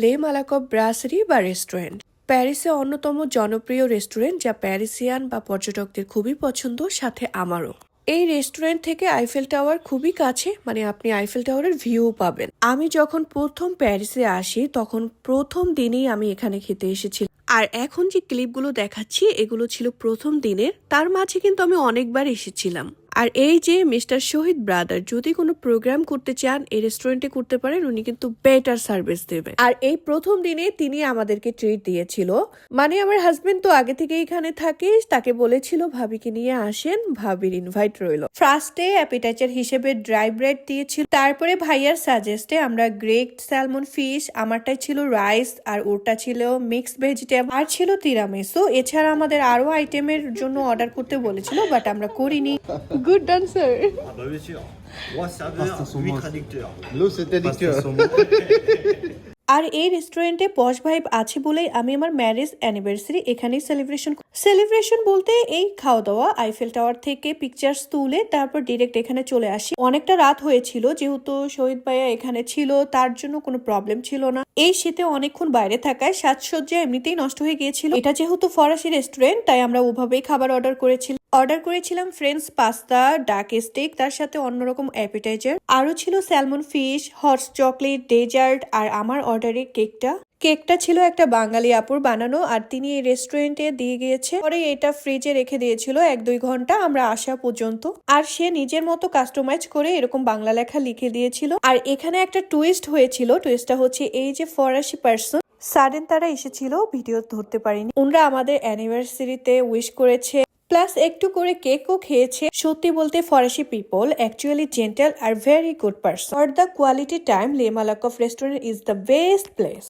লে মালাকভ ব্রাসেরি বা রেস্টুরেন্ট প্যারিসে অন্যতম জনপ্রিয় রেস্টুরেন্ট, যা প্যারিসিয়ান বা পর্যটকদের খুবই পছন্দ, সাথে আমারও। এই রেস্টুরেন্ট থেকে আইফেল টাওয়ার খুবই কাছে, মানে আপনি আইফেল টাওয়ারের ভিউ পাবেন। আমি যখন প্রথম প্যারিসে আসি তখন প্রথম দিনেই আমি এখানে খেতে এসেছি। আর এখন যে ক্লিপগুলো দেখাচ্ছি এগুলো ছিল প্রথম দিনের, তার মাঝে কিন্তু আমি অনেকবার এসেছিলাম। আর এই যে মিস্টার শহীদ ব্রাদার, যদি কোনো প্রোগ্রাম করতে চান এই রেস্টুরেন্টে করতে পারেন, উনি কিন্তু বেটার সার্ভিস দেবেন। আর এই প্রথম দিনে তিনি আমাদেরকে ট্রিট দিয়েছিল, মানে আমার হাজবেন্ড তো আগে থেকে এখানে থাকে, তাকে বলেছিল ভাবিকে নিয়ে আসেন, ভাবির ইনভাইট রইল। ফার্স্টে অ্যাপিটাইজার হিসেবে ড্রাই ব্রেড দিয়েছিল, তারপরে ভাইয়ার সাজেস্টে আমরা গ্রেট স্যালমন ফিশ, আমারটাই ছিল রাইস আর ওরটা ছিল মিক্সড ভেজিটেবল, আর ছিল তিরামিসু। এছাড়া আমাদের আরো আইটেমের জন্য অর্ডার করতে বলেছিল, বাট আমরা করিনি। Good dancer. Ah bah bien sûr. Roi serveur, lui traducteur. L'eau c'est addictif. Pasta saumon. আর এই রেস্টুরেন্টে পশ ভাইব আছে বলেই আমি আমার ম্যারেজ অ্যানিভার্সারি এখানেই সেলিব্রেশন বলতে এই খাওয়া দাওয়া আইফেল টাওয়ার থেকে পিকচার্স তুলে তারপর ডিরেক্ট এখানে চলে আসি। অনেকটা রাত হয়েছিল, যেহেতু শহীদ ভাইয়া এখানে ছিল তার জন্য কোনো প্রবলেম ছিল না। এই শীতে অনেকক্ষণ বাইরে থাকায় সাজসজ্জা এমনিতেই নষ্ট হয়ে গিয়েছিল। এটা যেহেতু ফরাসি রেস্টুরেন্ট তাই আমরা ওভাবেই খাবার অর্ডার করেছিলাম ফ্রেঞ্চ পাস্তা, ডাক স্টেক, তার সাথে অন্যরকম অ্যাপিটাইজার, আরো ছিল salmon fish, hot chocolate, dessert, আর আমার অর্ডারে কেকটা ছিল একটা বাঙালি আপুর বানানো, আর তিনি এই রেস্টুরেন্টে দিয়ে গিয়েছে। পরে এটা ফ্রিজে রেখে দিয়েছিল 1-2 ঘন্টা আমরা আসা পর্যন্ত, আর সে নিজের মতো কাস্টমাইজ করে এরকম বাংলা লেখা লিখে দিয়েছিল। আর এখানে একটা টুইস্ট হয়েছিল, টুইস্টটা হচ্ছে এই যে ফরাসি পার্সন সাডেন তারা এসেছিল, ভিডিও ধরতে পারিনি, ওনারা আমাদের অ্যানিভার্সারিতে উইশ করেছে, প্লাস একটু করে কেকও খেয়েছে। সত্যি বলতে ফরাসি পিপল অ্যাকচুয়ালি জেন্টাল আর very good person. For the quality time, Le Malakoff restaurant is the best place.